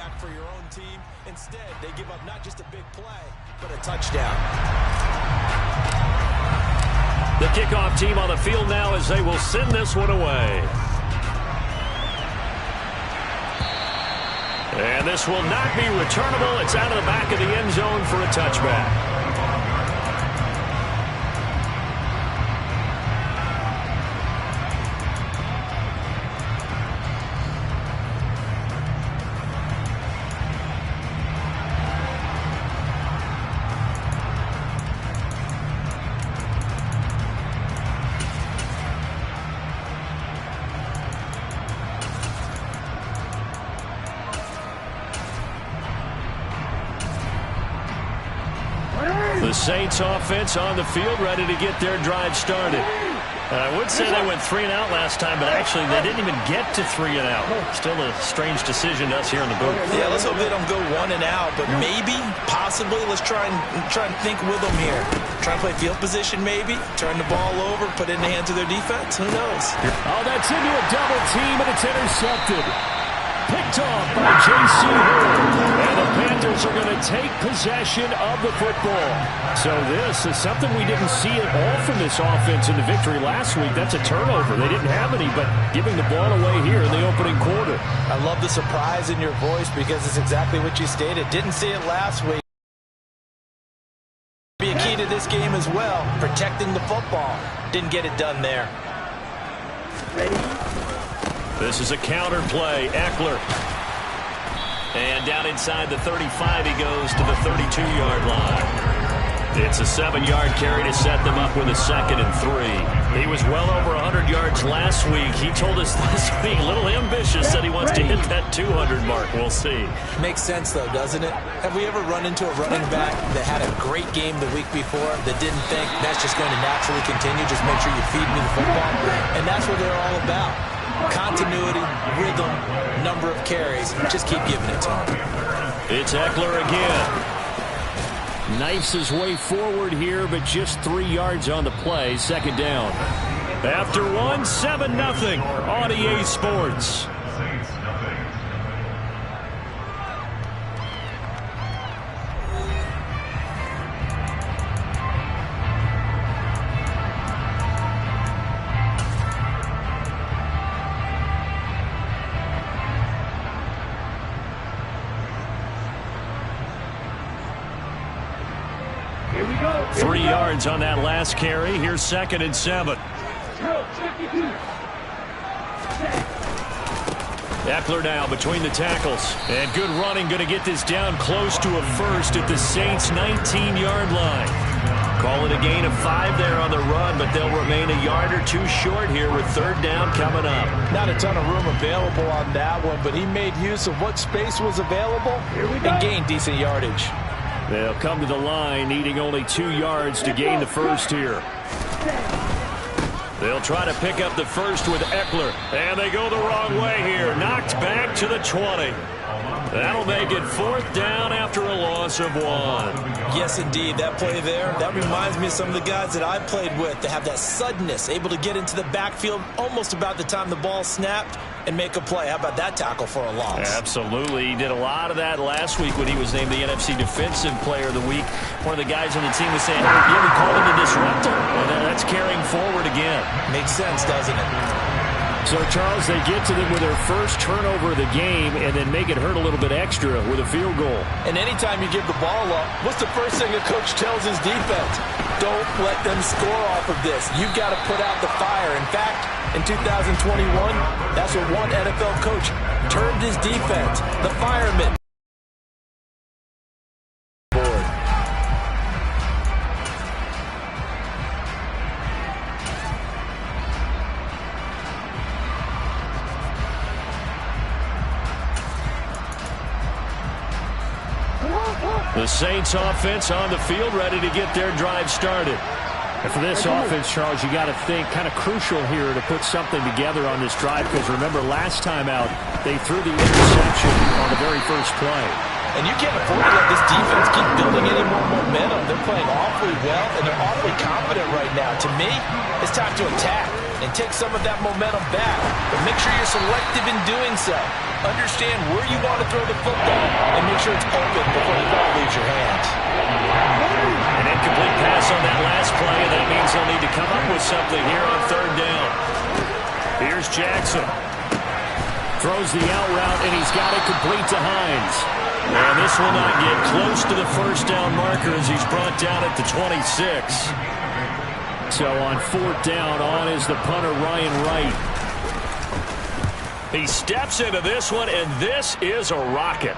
back for your own team. Instead, they give up not just a big play, but a touchdown. The kickoff team on the field now as they will send this one away. And this will not be returnable. It's out of the back of the end zone for a touchback. The Saints offense on the field, ready to get their drive started. I would say they went 3 and out last time, but actually they didn't even get to 3 and out. Still a strange decision to us here in the booth. Yeah, let's hope they don't go 1 and out, but maybe, possibly, let's try and think with them here. Try and play field position maybe, turn the ball over, put it in the hands of their defense. Who knows? Oh, that's into a double team, and it's intercepted. Picked off by J.C. Horn. And the Panthers are going to take possession of the football. So this is something we didn't see at all from this offense in the victory last week. That's a turnover. They didn't have any, but giving the ball away here in the opening quarter. I love the surprise in your voice because it's exactly what you stated. Didn't see it last week. Be a key to this game as well, protecting the football. Didn't get it done there. Ready? This is a counter play. Eckler. And down inside the 35, he goes to the 32-yard line. It's a 7-yard carry to set them up with a 2nd and 3. He was well over 100 yards last week. He told us this week, a little ambitious, said he wants to hit that 200 mark. We'll see. Makes sense, though, doesn't it? Have we ever run into a running back that had a great game the week before that didn't think that's just going to naturally continue? Just make sure you feed me the football. And that's what they're all about. Continuity, rhythm, number of carries. Just keep giving it to him. It's Eckler again. Knifes his way forward here, but just 3 yards on the play. 2nd down. After 1, 7-0 on EA Sports. Here we go. 3 yards on that last carry. Here's 2nd and 7. Eckler now between the tackles. And good running, going to get this down close to a first at the Saints' 19-yard line. Call it a gain of 5 there on the run, but they'll remain a yard or 2 short here with 3rd down coming up. Not a ton of room available on that one, but he made use of what space was available and gained decent yardage. They'll come to the line, needing only 2 yards to gain the first here. They'll try to pick up the first with Eckler. And they go the wrong way here. Knocked back to the 20. That'll make it 4th down after a loss of 1. Yes, indeed. That play there, that reminds me of some of the guys that I played with that have that suddenness, able to get into the backfield almost about the time the ball snapped and make a play. How about that tackle for a loss? Absolutely. He did a lot of that last week when he was named the NFC Defensive Player of the Week. One of the guys on the team was saying, oh, yeah, we called him a disruptor. And then that's carrying forward again. Makes sense, doesn't it? So, Charles, they get to them with their first turnover of the game and then make it hurt a little bit extra with a field goal. And anytime you give the ball up, what's the first thing a coach tells his defense? Don't let them score off of this. You've got to put out the fire. In fact, in 2021, that's what one NFL coach termed his defense, the firemen. The Saints offense on the field, ready to get their drive started. And for this offense, Charles, you got to think kind of crucial here to put something together on this drive, because remember last time out, they threw the interception on the very first play. And you can't afford to let this defense keep building any more momentum. They're playing awfully well, and they're awfully confident right now. To me, it's time to attack. and take some of that momentum back. But make sure you're selective in doing so. Understand where you want to throw the football and make sure it's open before the ball leaves your hands. An incomplete pass on that last play, and that means they'll need to come up with something here on third down. Here's Jackson. Throws the out route, and he's got it complete to Hines. And this will not get close to the first down marker as he's brought down at the 26. So on fourth down, on is the punter, Ryan Wright. He steps into this one, and this is a rocket.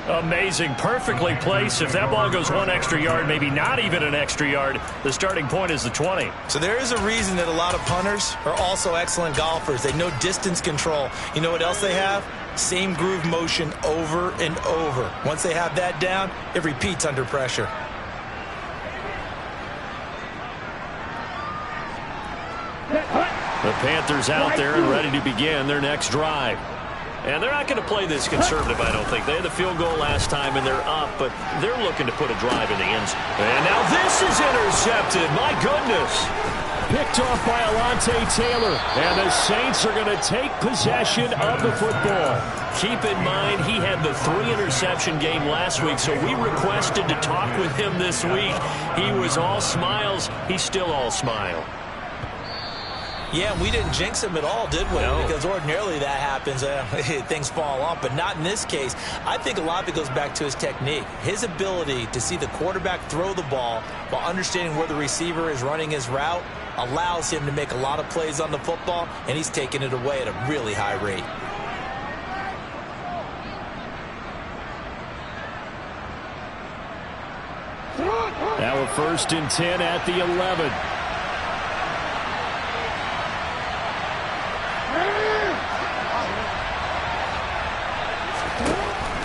Amazing. Perfectly placed. If that ball goes one extra yard, maybe not even an extra yard, the starting point is the 20. So there is a reason that a lot of punters are also excellent golfers. They know distance control. You know what else they have? Same groove motion over and over. Once they have that down, it repeats under pressure. The Panthers out there and ready to begin their next drive. And they're not going to play this conservative, I don't think. They had the field goal last time, and they're up, but they're looking to put a drive in the end zone. And now this is intercepted. My goodness. Picked off by Alontae Taylor. And the Saints are going to take possession of the football. Keep in mind, he had the 3-interception game last week, so we requested to talk with him this week. He was all smiles. He's still all smile. Yeah, we didn't jinx him at all, did we? No. Because ordinarily that happens. Things fall off, but not in this case. I think a lot of it goes back to his technique. His ability to see the quarterback throw the ball while understanding where the receiver is running his route allows him to make a lot of plays on the football, and he's taking it away at a really high rate. Now a 1st and 10 at the 11.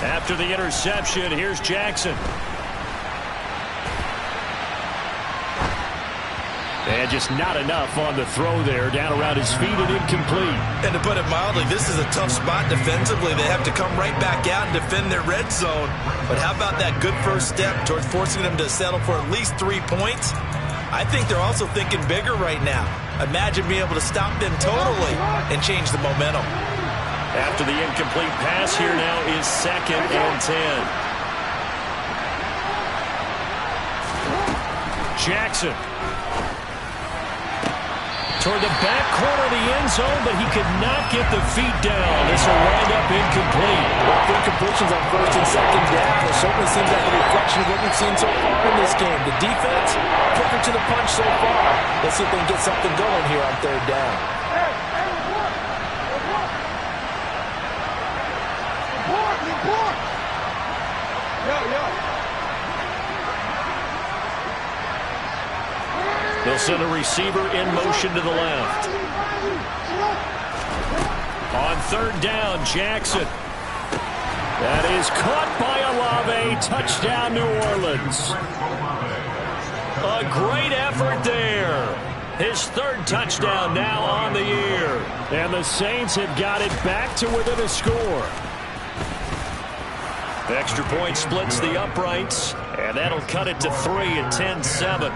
After the interception, here's Jackson. And just not enough on the throw there. Down around his feet and incomplete. And to put it mildly, this is a tough spot defensively. They have to come right back out and defend their red zone. But how about that good first step towards forcing them to settle for at least 3 points? I think they're also thinking bigger right now. Imagine being able to stop them totally and change the momentum. After the incomplete pass, here now is 2nd and 10. Jackson. Toward the back corner of the end zone, but he could not get the feet down. This will wind up incomplete. Well, for completions on 1st and 2nd down, it certainly seems like a reflection of what we've seen so far in this game. The defense, quicker to the punch so far. Let's see if they can get something going here on 3rd down. They'll send a receiver in motion to the left. On 3rd down, Jackson. That is caught by Olave. Touchdown, New Orleans. A great effort there. His 3rd touchdown now on the year. And the Saints have got it back to within a score. The extra point splits the uprights, and that'll cut it to 3 at 10-7.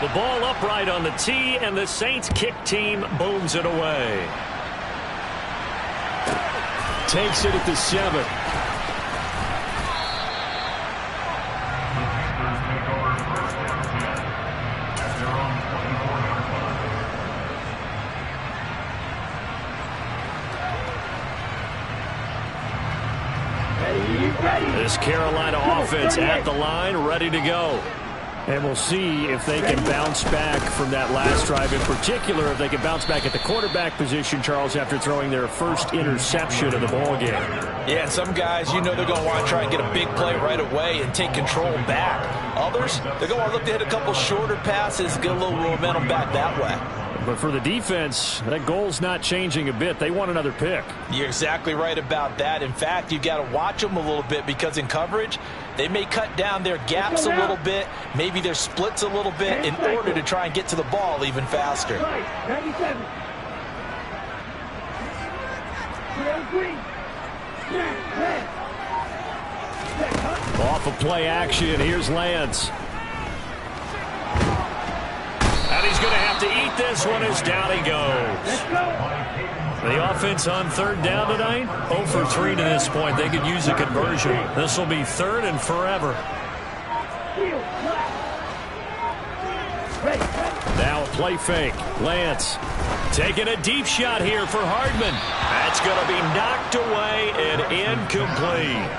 The ball upright on the tee, and the Saints kick team booms it away. Takes it at the 7. This Carolina offense at the line, ready to go. And we'll see if they can bounce back from that last drive. In particular, if they can bounce back at the quarterback position, Charles, after throwing their first interception of the ballgame. Yeah, and some guys, you know they're going to want to try and get a big play right away and take control back. Others, they're going to look to hit a couple shorter passes, get a little momentum back that way. But for the defense, that goal's not changing a bit. They want another pick. You're exactly right about that. In fact, you've got to watch them a little bit because in coverage, they may cut down their gaps a little bit, maybe their splits a little bit in order to try and get to the ball even faster. Off of play action, here's Lance. And he's going to have to eat this one as down he goes. The offense on third down tonight, 0 for 3 to this point. They could use a conversion. This will be third and forever. Now a play fake. Lance taking a deep shot here for Hardman. That's going to be knocked away and incomplete.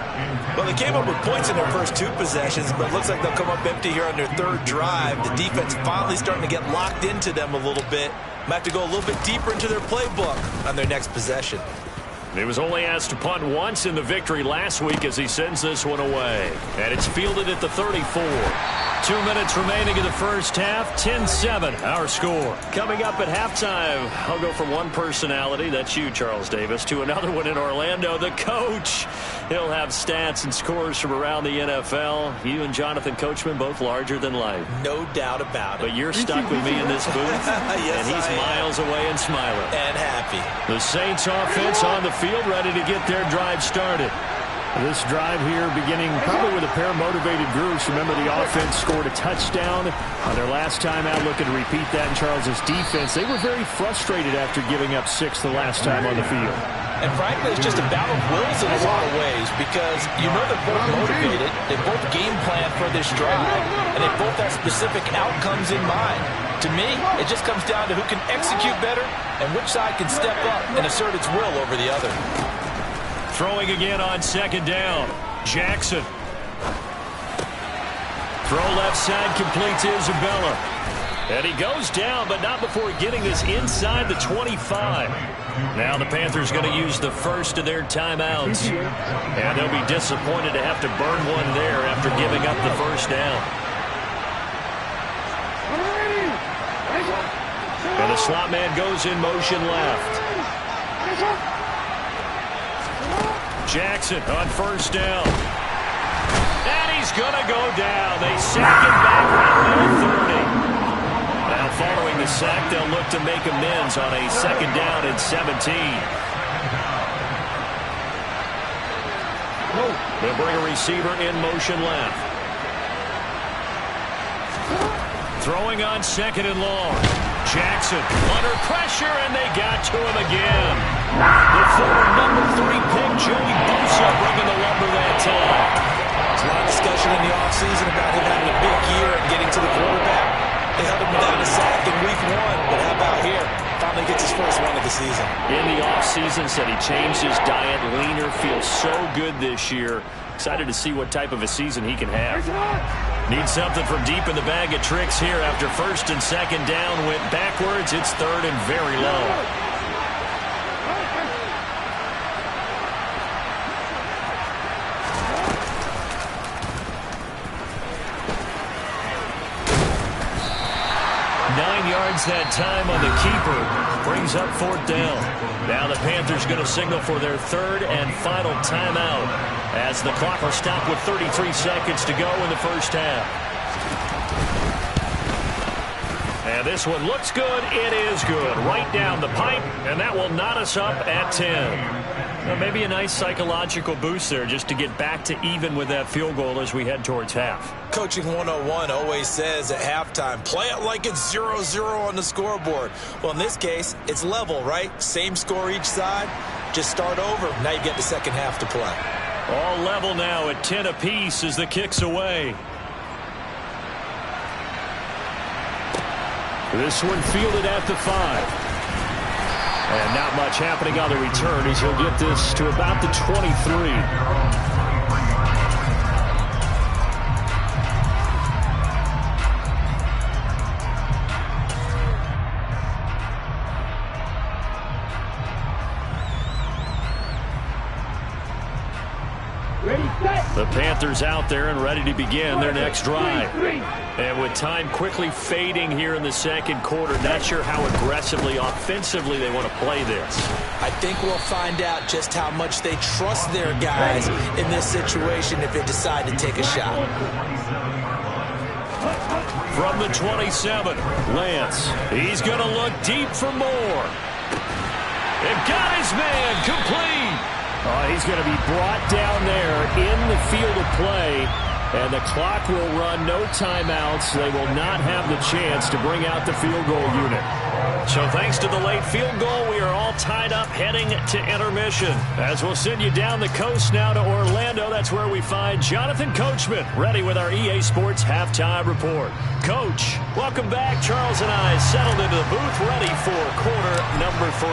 Well, they came up with points in their first 2 possessions, but it looks like they'll come up empty here on their third drive. The defense finally starting to get locked into them a little bit. Might have to go a little bit deeper into their playbook on their next possession. He was only asked to punt once in the victory last week as he sends this one away. And it's fielded at the 34. 2 minutes remaining in the first half. 10-7, our score. Coming up at halftime, I'll go from one personality, that's you, Charles Davis, to another one in Orlando, the coach. He'll have stats and scores from around the NFL. You and Jonathan Coachman both larger than life. No doubt about it. But you're stuck with me in this booth. Yes, and he's miles away and smiling. And happy. The Saints offense on the field, ready to get their drive started. This drive here beginning probably with a pair of motivated groups. Remember, the offense scored a touchdown on their last time out. Looking to repeat that in Charles's defense. They were very frustrated after giving up 6 the last time on the field. And frankly, it's just a battle of wills in a lot of ways because you know they're both motivated. They both game plan for this drive, and they both have specific outcomes in mind. To me, it just comes down to who can execute better and which side can step up and assert its will over the other. Throwing again on second down. Jackson. Throw left side, complete to Isabella. And he goes down, but not before getting this inside the 25. Now the Panthers going to use the first of their timeouts. And they'll be disappointed to have to burn one there after giving up the first down. And the slot man goes in motion left. Jackson on first down. And he's going to go down. They sack him back around the 30. Now following the sack, they'll look to make amends on a second down and 17. They'll bring a receiver in motion left. Throwing on second and long. Jackson under pressure, and they got to him again. The former number 3 pick, Joey Bosa, bringing the lumber that time. There's a lot of discussion in the offseason about him having a big year and getting to the quarterback. They held him without a sack in week 1, but how about here? Finally gets his first one of the season. In the offseason, said he changed his diet, leaner, feels so good this year. Excited to see what type of a season he can have. Needs something from deep in the bag of tricks here after first and second down went backwards. It's third and very low. That time on the keeper brings up fourth down. Now the Panthers going to signal for their third and final timeout as the clock will stop with 33 seconds to go in the first half. And this one looks good. It is good. Right down the pipe, and that will knot us up at 10. Well, maybe a nice psychological boost there just to get back to even with that field goal as we head towards half. Coaching 101 always says at halftime, play it like it's 0-0 on the scoreboard. Well, in this case, it's level, right? Same score each side. Just start over. Now you get the second half to play. All level now at 10 apiece as the kick's away. This one fielded at the 5. And not much happening on the return as he'll get this to about the 23. The Panthers out there and ready to begin their next drive. And with time quickly fading here in the second quarter, not sure how aggressively, offensively they want to play this. I think we'll find out just how much they trust their guys in this situation if they decide to take a shot. From the 27, Lance. He's going to look deep for more. And got his man complete. He's going to be brought down there in the field of play. And the clock will run, no timeouts. They will not have the chance to bring out the field goal unit. So thanks to the late field goal, we are all tied up heading to intermission. As we'll send you down the coast now to Orlando, that's where we find Jonathan Coachman, ready with our EA Sports Halftime Report. Coach, welcome back. Charles and I settled into the booth, ready for quarter number 3.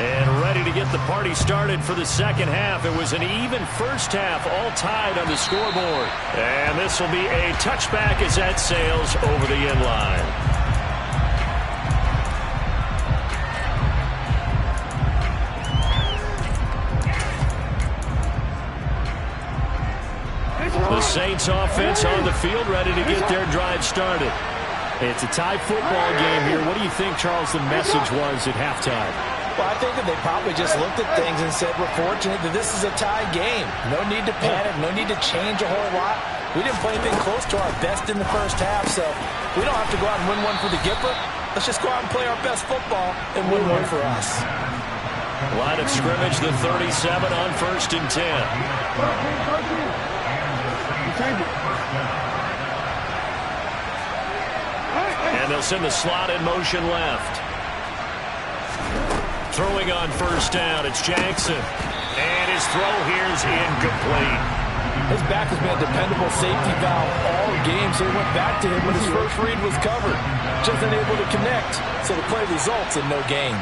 And ready to get the party started for the second half. It was an even first half, all tied on the scoreboard. And this will be a touchback as that sails over the end line. The Saints offense on the field, ready to get their drive started. It's a tie football game here. What do you think, Charles, the message was at halftime? Well, I think that they probably just looked at things and said, we're fortunate that this is a tie game. No need to panic, no need to change a whole lot. We didn't play anything close to our best in the first half, so we don't have to go out and win one for the Gipper. Let's just go out and play our best football and win one for us. Line of scrimmage, the 37 on 1st and 10. And they'll send the slot in motion left. Throwing on 1st down, it's Jackson. And his throw here is incomplete. His back has been a dependable safety valve all game, so he went back to him when his first read was covered. Just unable to connect, so the play results in no gain.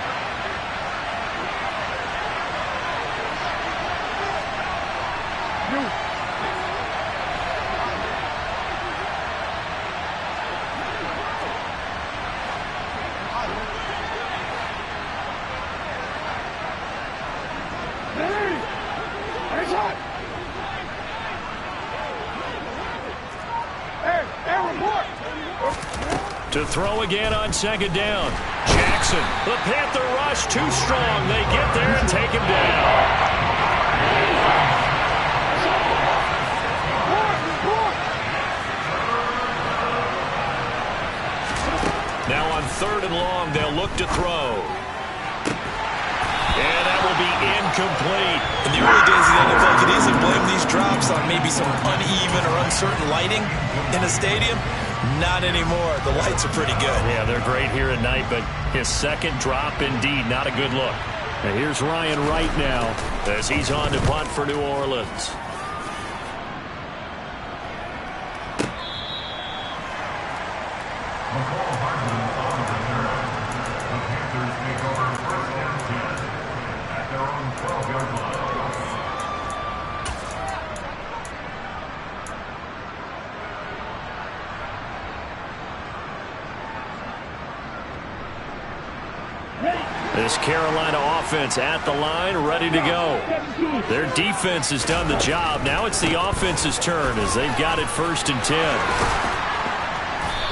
To throw again on 2nd down. Jackson, the Panther rush, too strong. They get there and take him down. Now on 3rd and long, they'll look to throw. And that will be incomplete. In the early days of the NFL, you could easily blame these drops on maybe some uneven or uncertain lighting in a stadium. Not anymore. The lights are pretty good. Yeah, they're great here at night, but his second drop, indeed, not a good look. And here's Ryan Wright now as he's on to punt for New Orleans. This Carolina offense at the line, ready to go. Their defense has done the job. Now it's the offense's turn as they've got it 1st and 10.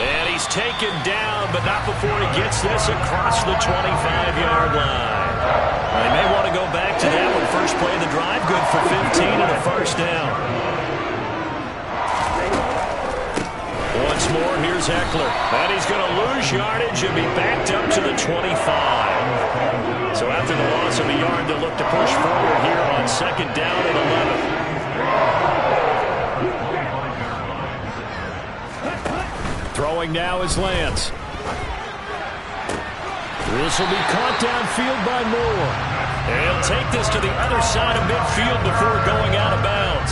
And he's taken down, but not before he gets this across the 25-yard line. They may want to go back to that one. First play of the drive, good for 15 and a 1st down. Once more, here's Eckler. And he's going to lose yardage and be backed up to the 25. So after the loss of a yard, they'll look to push forward here on 2nd down and 11. Throwing now is Lance. This will be caught downfield by Moore. And he'll take this to the other side of midfield before going out of bounds.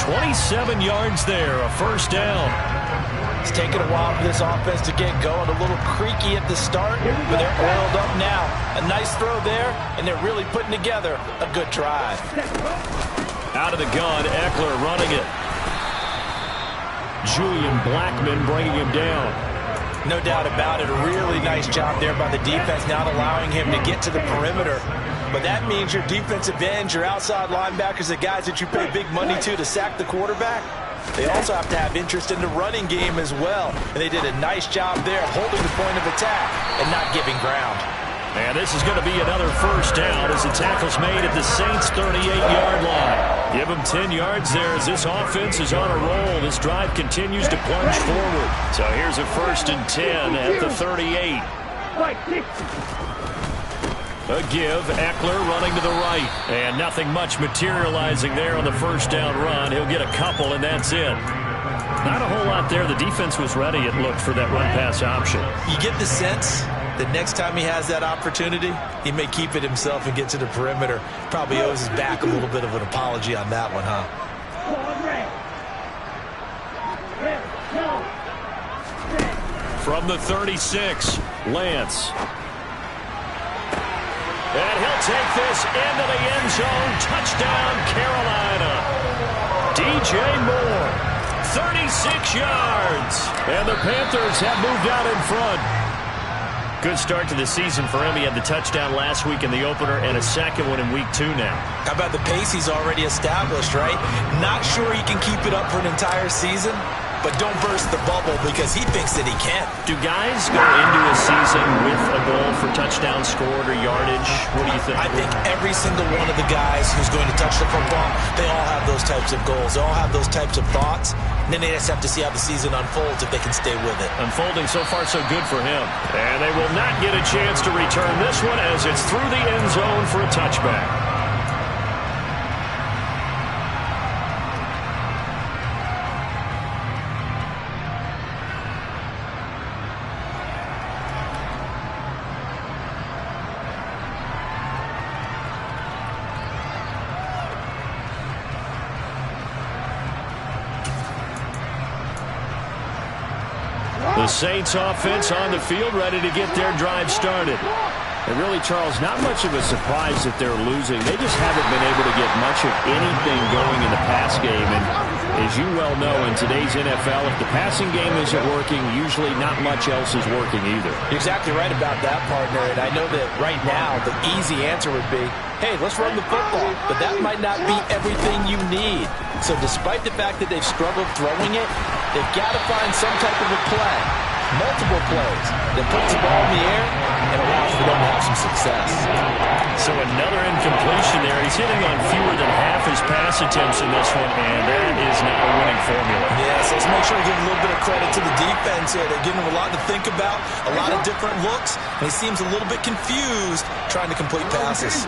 27 yards there, a 1st down. It's taken a while for this offense to get going. A little creaky at the start, but they're oiled up now. A nice throw there, and they're really putting together a good drive. Out of the gun, Eckler running it. Julian Blackmon bringing him down. No doubt about it. A really nice job there by the defense, not allowing him to get to the perimeter. But that means your defensive ends, your outside linebackers, the guys that you pay big money to sack the quarterback, they also have to have interest in the running game as well. And they did a nice job there of holding the point of attack and not giving ground. And this is going to be another 1st down as the tackle's made at the Saints' 38-yard line. Give them 10 yards there as this offense is on a roll. This drive continues to plunge forward. So here's a 1st and 10 at the 38. A give. Eckler running to the right. And nothing much materializing there on the first down run. He'll get a couple, and that's it. Not a whole lot there. The defense was ready, it looked, for that run-pass option. You get the sense that next time he has that opportunity, he may keep it himself and get to the perimeter. Probably owes his back a little bit of an apology on that one, huh? From the 36, Lance. And he'll take this into the end zone. Touchdown, Carolina. DJ Moore, 36 yards. And the Panthers have moved out in front. Good start to the season for him. He had the touchdown last week in the opener and a second one in week 2 now. How about the pace he's already established, right? Not sure he can keep it up for an entire season, but don't burst the bubble because he thinks that he can. Do guys go into a season with a goal for touchdown scored or yardage? What do you think? I think every single one of the guys who's going to touch the football, they all have those types of goals. They all have those types of thoughts. And then they just have to see how the season unfolds if they can stay with it. Unfolding so far so good for him. And they will not get a chance to return this one as it's through the end zone for a touchback. The Saints offense on the field, ready to get their drive started. And really, Charles, not much of a surprise that they're losing. They just haven't been able to get much of anything going in the pass game. And as you well know, in today's NFL, if the passing game isn't working, usually not much else is working either. You're exactly right about that, partner. And I know that right now the easy answer would be, hey, let's run the football. But that might not be everything you need. So despite the fact that they've struggled throwing it, they've got to find some type of a play, multiple plays, that puts the ball in the air and allows for them to have some success. So another incompletion there. He's hitting on fewer than half his pass attempts in this one, and that is not a winning formula. Yes, let's make sure we give a little bit of credit to the defense here. They're giving him a lot to think about, a lot of different looks, and he seems a little bit confused trying to complete passes.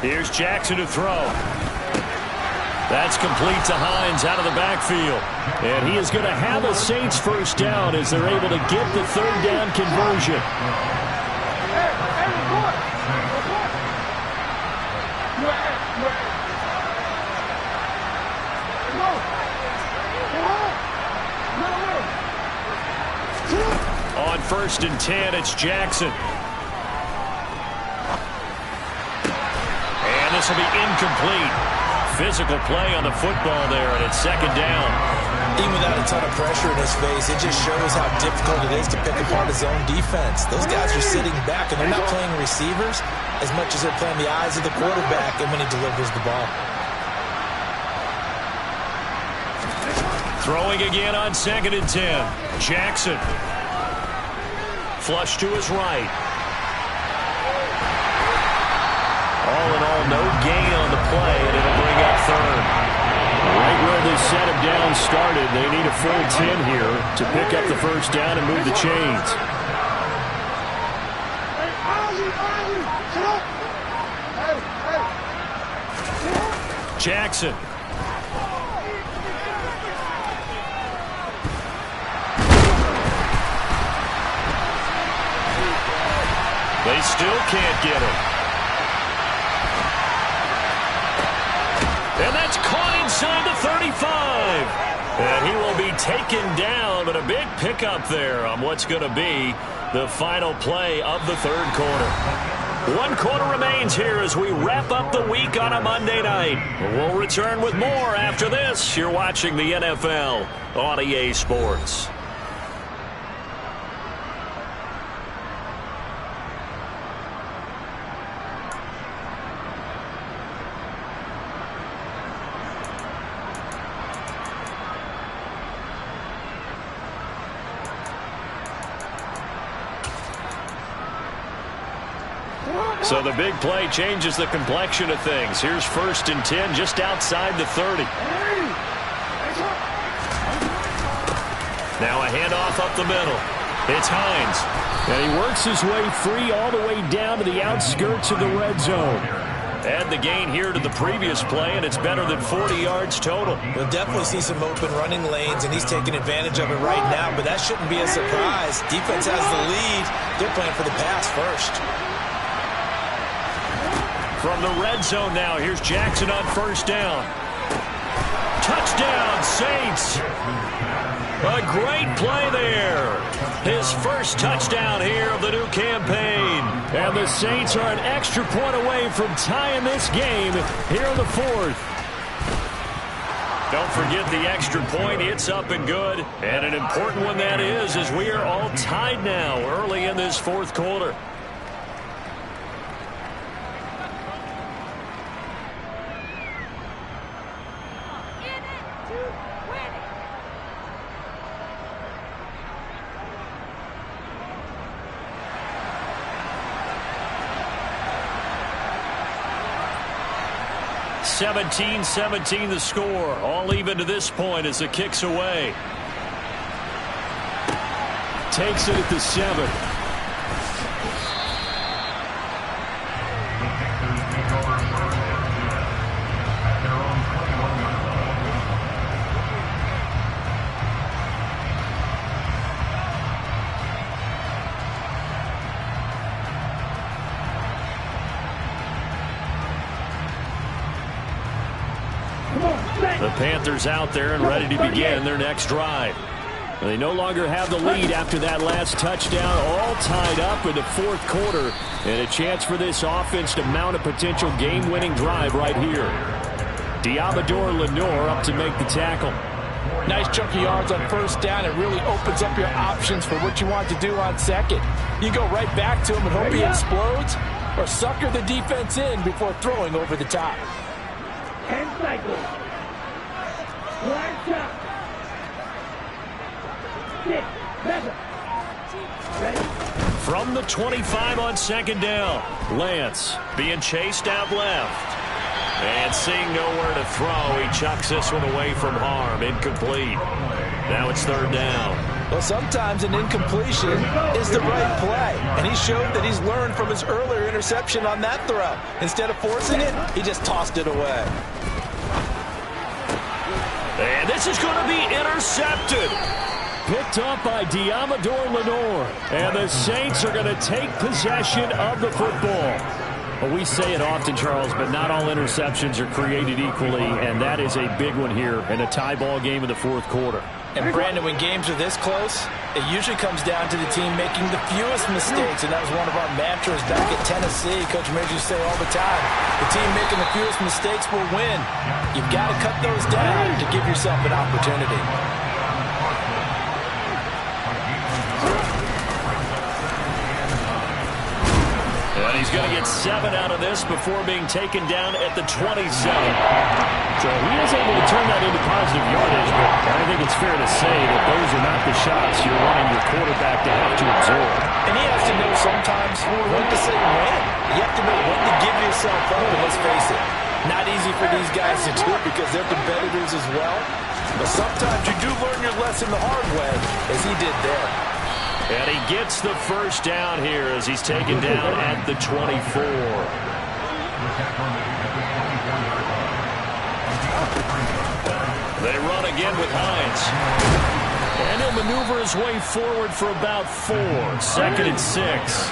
Here's Jackson to throw. That's complete to Hines out of the backfield. And he is going to have a Saints first down as they're able to get the third down conversion. On 1st and 10, it's Jackson. This will be incomplete. Physical play on the football there, and it's 2nd down. Even without a ton of pressure in his face, it just shows how difficult it is to pick apart his own defense. Those guys are sitting back, and they're not playing receivers as much as they're playing the eyes of the quarterback and when he delivers the ball. Throwing again on 2nd and 10. Jackson. Flush to his right. All in all, no gain on the play, and it'll bring up 3rd. Right where this set of downs started, they need a full 10 here to pick up the first down and move the chains. Jackson. They still can't get him. And that's caught inside the 35. And he will be taken down, but a big pickup there on what's going to be the final play of the 3rd quarter. 1 quarter remains here as we wrap up the week on a Monday night. We'll return with more after this. You're watching the NFL on EA Sports. So the big play changes the complexion of things. Here's 1st and 10 just outside the 30. Now a handoff up the middle. It's Hines. And he works his way free all the way down to the outskirts of the red zone. Add the gain here to the previous play, and it's better than 40 yards total. We'll definitely see some open running lanes, and he's taking advantage of it right now, but that shouldn't be a surprise. Defense has the lead. They're playing for the pass first. From the red zone now, here's Jackson on first down. Touchdown, Saints. A great play there. His first touchdown here of the new campaign. And the Saints are an extra point away from tying this game here in the fourth. Don't forget the extra point. It's up and good. And an important one that is, as we are all tied now early in this fourth quarter. (17-17) the score. All even to this point as the kick's away. Takes it at the 7. The Panthers out there and ready to begin their next drive. They no longer have the lead after that last touchdown, all tied up in the fourth quarter, and a chance for this offense to mount a potential game-winning drive right here. Diamador Lenore up to make the tackle. Nice chunk of yards on first down. It really opens up your options for what you want to do on second. You go right back to him and hope he explodes, or sucker the defense in before throwing over the top. 10 cycles. One shot. 6, 7. Ready? From the 25 on second down, Lance being chased out left. And seeing nowhere to throw, he chucks this one away from harm. Incomplete. Now it's third down. Well, sometimes an incompletion is the right play, and he showed that he's learned from his earlier interception on that throw. Instead of forcing it, he just tossed it away. And this is going to be intercepted. Picked up by Diamador Lenore. And the Saints are going to take possession of the football. Well, we say it often, Charles, but not all interceptions are created equally, and that is a big one here in a tie ball game in the fourth quarter. And, Brandon, when games are this close, it usually comes down to the team making the fewest mistakes, and that was one of our mantras back at Tennessee. Coach Major used to say all the time, the team making the fewest mistakes will win. You've got to cut those down to give yourself an opportunity. And he's going to get 7 out of this before being taken down at the 27. So he is able to turn that into positive yardage, but I think it's fair to say that those are not the shots you're wanting your quarterback to have to absorb. And he has to know sometimes when to say when. You have to know when to give yourself up, and let's face it, not easy for these guys to do because they're competitors as well. But sometimes you do learn your lesson the hard way, as he did there. And he gets the first down here as he's taken down at the 24. They run again with Hines. And he'll maneuver his way forward for about 4. 2nd and 6.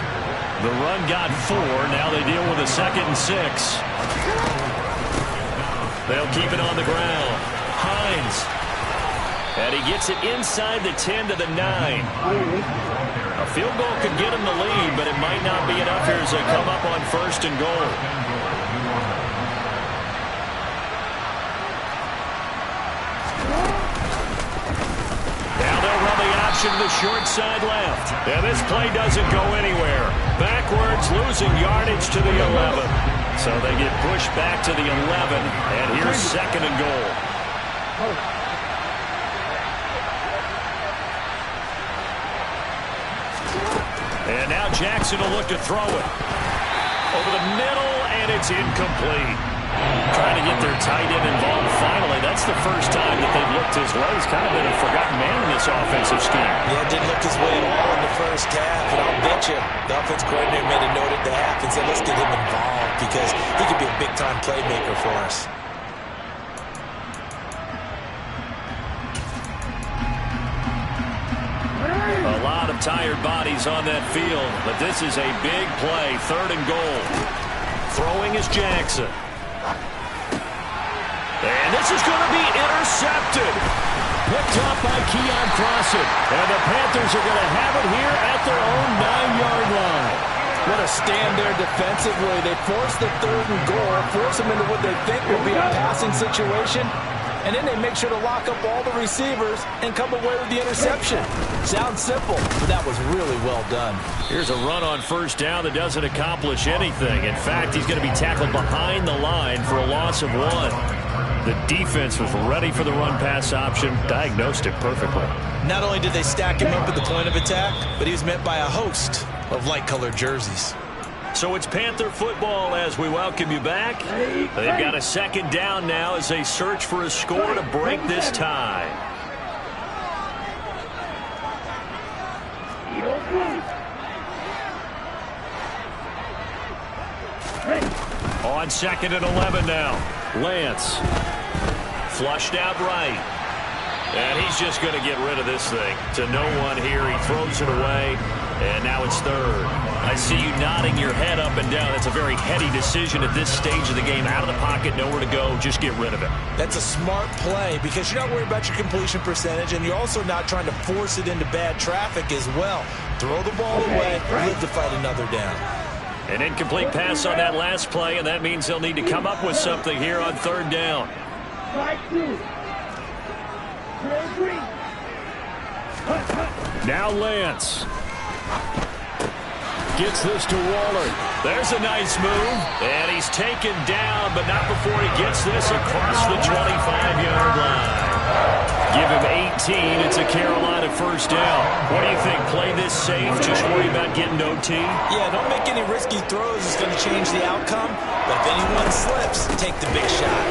The run got 4. Now they deal with a 2nd and 6. They'll keep it on the ground. Hines. And he gets it inside the 10 to the 9. A field goal could get him the lead, but it might not be enough here as they come up on 1st and goal. Now they'll run the option to the short side left. And this play doesn't go anywhere. Backwards, losing yardage to the 11. So they get pushed back to the 11, and here's 2nd and goal. And now Jackson will look to throw it. Over the middle, and it's incomplete. Trying to get their tight end involved finally. That's the first time that they've looked his way. He's kind of been a forgotten man in this offensive scheme. Yeah, didn't look his way at all in the first half. And I'll bet you the offense coordinator made a note at the half and said, let's get him involved because he could be a big-time playmaker for us. A lot of tired bodies on that field, but this is a big play, 3rd and goal. Throwing is Jackson. And this is going to be intercepted. Picked up by Keon Crossen. And the Panthers are going to have it here at their own 9-yard line. What a stand there defensively. They force the 3rd and goal, force them into what they think will be a passing situation, and then they make sure to lock up all the receivers and come away with the interception. Sounds simple, but that was really well done. Here's a run on 1st down that doesn't accomplish anything. In fact, he's going to be tackled behind the line for a loss of 1. The defense was ready for the run-pass option, diagnosed it perfectly. Not only did they stack him up at the point of attack, but he was met by a host of light-colored jerseys. So it's Panther football as we welcome you back. They've got a 2nd down now as they search for a score to break this tie. On 2nd and 11 now. Lance. Flushed out right. And he's just going to get rid of this thing. To no one here. He throws it away. And now it's 3rd. I see you nodding your head up and down. That's a very heady decision at this stage of the game. Out of the pocket, nowhere to go. Just get rid of it. That's a smart play because you're not worried about your completion percentage, and you're also not trying to force it into bad traffic as well. Throw the ball away, live to fight another down. An incomplete pass on that last play, and that means they'll need to come up with something here on 3rd down. Now Lance. Gets this to Waller. There's a nice move. And he's taken down, but not before he gets this across the 25-yard line. Give him 18. It's a Carolina 1st down. What do you think? Play this safe? Just worry about getting OT? Yeah, don't make any risky throws. It's going to change the outcome. But if anyone slips, take the big shot.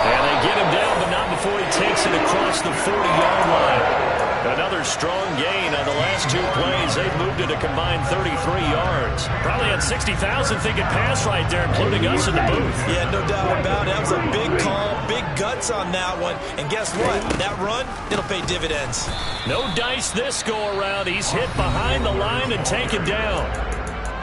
And they get him down, but not before he takes it across the 40-yard line. Another strong gain on the last 2 plays. They've moved it a combined 33 yards. Probably had 60,000 thinking pass right there, including us in the booth. Yeah, no doubt about it. That was a big call, big guts on that one. And guess what? That run, it'll pay dividends. No dice this go-around. He's hit behind the line and taken down.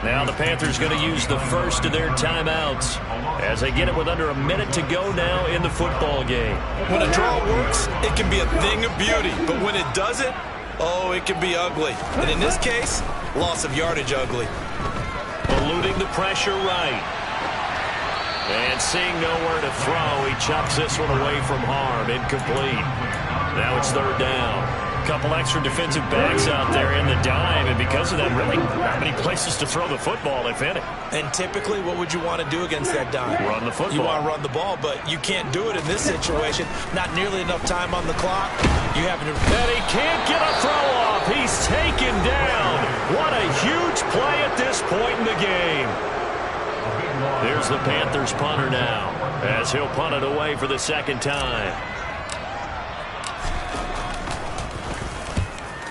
Now the Panthers going to use the first of their timeouts as they get it with under a minute to go now in the football game. When a draw works, it can be a thing of beauty. But when it doesn't, oh, it can be ugly. And in this case, loss of yardage ugly. Eluding the pressure right. And seeing nowhere to throw, he chops this one away from harm. Incomplete. Now it's 3rd down. Couple extra defensive backs out there in the dime, and because of that, really not many places to throw the football, if any. And typically, what would you want to do against that dime? Run the football. You want to run the ball, but you can't do it in this situation. Not nearly enough time on the clock. You have to. And he can't get a throw off. He's taken down. What a huge play at this point in the game. There's the Panthers punter now, as he'll punt it away for the 2nd time.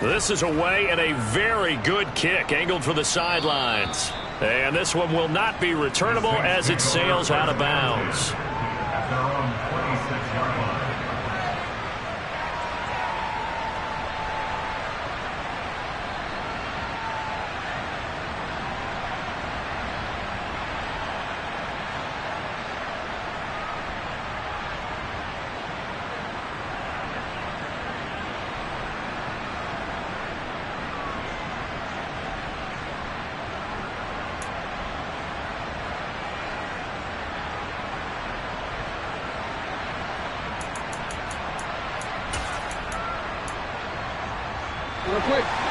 This is away and a very good kick angled for the sidelines. And this one will not be returnable as it sails out of bounds.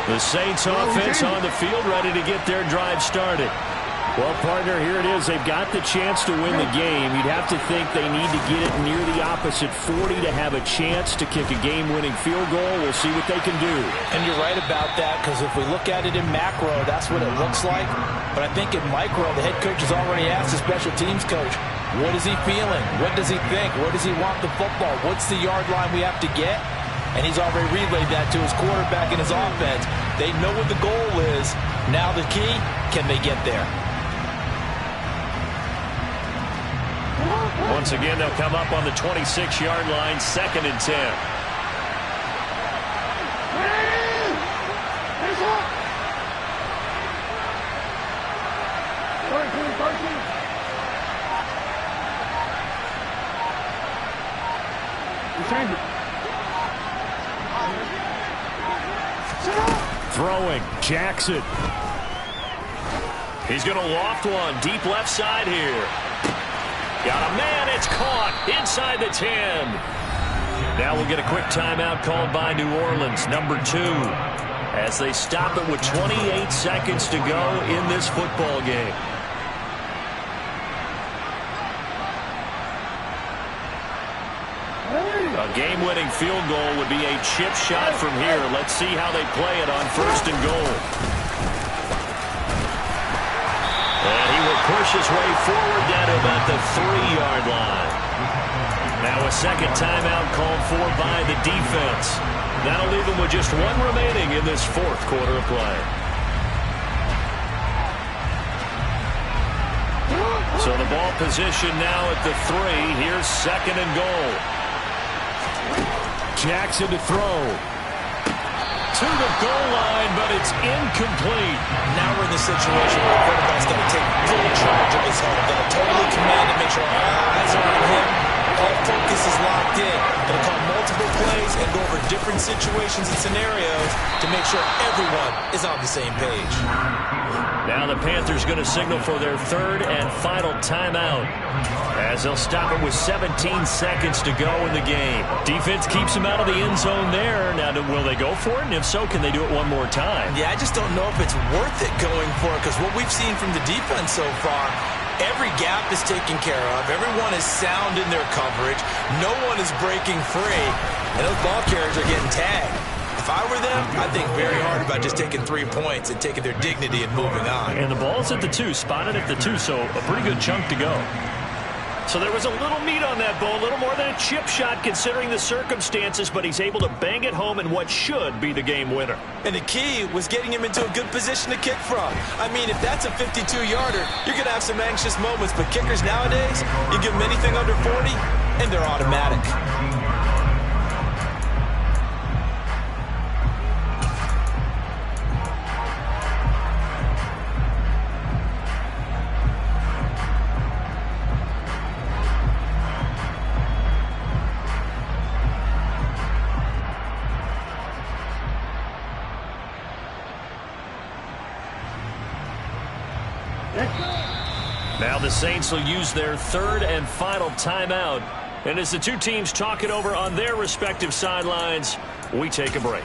The Saints offense on the field ready to get their drive started. Well, partner, here it is. They've got the chance to win the game. You'd have to think they need to get it near the opposite 40 to have a chance to kick a game-winning field goal. We'll see what they can do. And you're right about that, because if we look at it in macro, that's what it looks like. But I think in micro, the head coach has already asked the special teams coach, what is he feeling? What does he think? Where does he want the football? What's the yard line we have to get? And he's already relayed that to his quarterback and his offense. They know what the goal is. Now the key, can they get there? Once again, they'll come up on the 26-yard line, 2nd and 10. Throwing, Jackson. He's going to loft one deep left side here. Got a man, it's caught inside the 10. Now we'll get a quick timeout called by New Orleans, number 2, as they stop it with 28 seconds to go in this football game. A game-winning field goal would be a chip shot from here. Let's see how they play it on 1st and goal. And he will push his way forward down to about the 3-yard line. Now a second timeout called for by the defense. That'll leave them with just 1 remaining in this 4th quarter of play. So the ball position now at the 3. Here's 2nd and goal. Jackson to throw. To the goal line, but it's incomplete. Now we're in the situation where the quarterback's got to take full charge of his home. Got to totally command and make sure all eyes are on him. All focus is locked in. Going to call multiple plays and go over different situations and scenarios to make sure everyone is on the same page. Now the Panthers going to signal for their 3rd and final timeout, as they'll stop it with 17 seconds to go in the game. Defense keeps him out of the end zone there. Now, will they go for it? And if so, can they do it one more time? Yeah, I just don't know if it's worth it going for it, because what we've seen from the defense so far, every gap is taken care of. Everyone is sound in their coverage. No one is breaking free. And those ball carriers are getting tagged. If I were them, I'd think very hard about just taking 3 points and taking their dignity and moving on. And the ball's at the 2, spotted at the 2, so a pretty good chunk to go. So there was a little meat on that ball, a little more than a chip shot considering the circumstances, but he's able to bang it home in what should be the game winner. And the key was getting him into a good position to kick from. I mean, if that's a 52-yarder, you're going to have some anxious moments, but kickers nowadays, you give them anything under 40, and they're automatic. Now the Saints will use their 3rd and final timeout. And as the 2 teams talk it over on their respective sidelines, we take a break.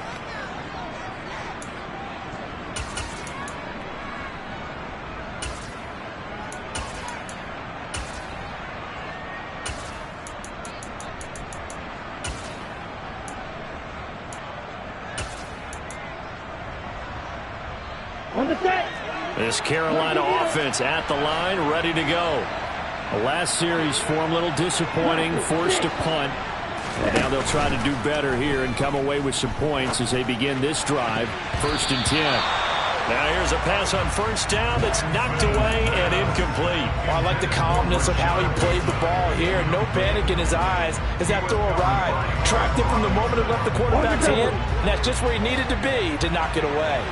On the set. This Carolina offense at the line, ready to go. The last series for him, a little disappointing, forced to punt. And now they'll try to do better here and come away with some points as they begin this drive. 1st and 10. Now here's a pass on 1st down that's knocked away and incomplete. Well, I like the calmness of how he played the ball here. No panic in his eyes as that throw arrived. Tracked it from the moment it left the quarterback's hand, and that's just where he needed to be to knock it away.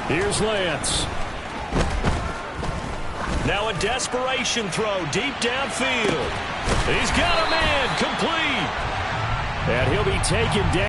Here's Lance. Now a desperation throw deep downfield. He's got a man complete. And he'll be taken down.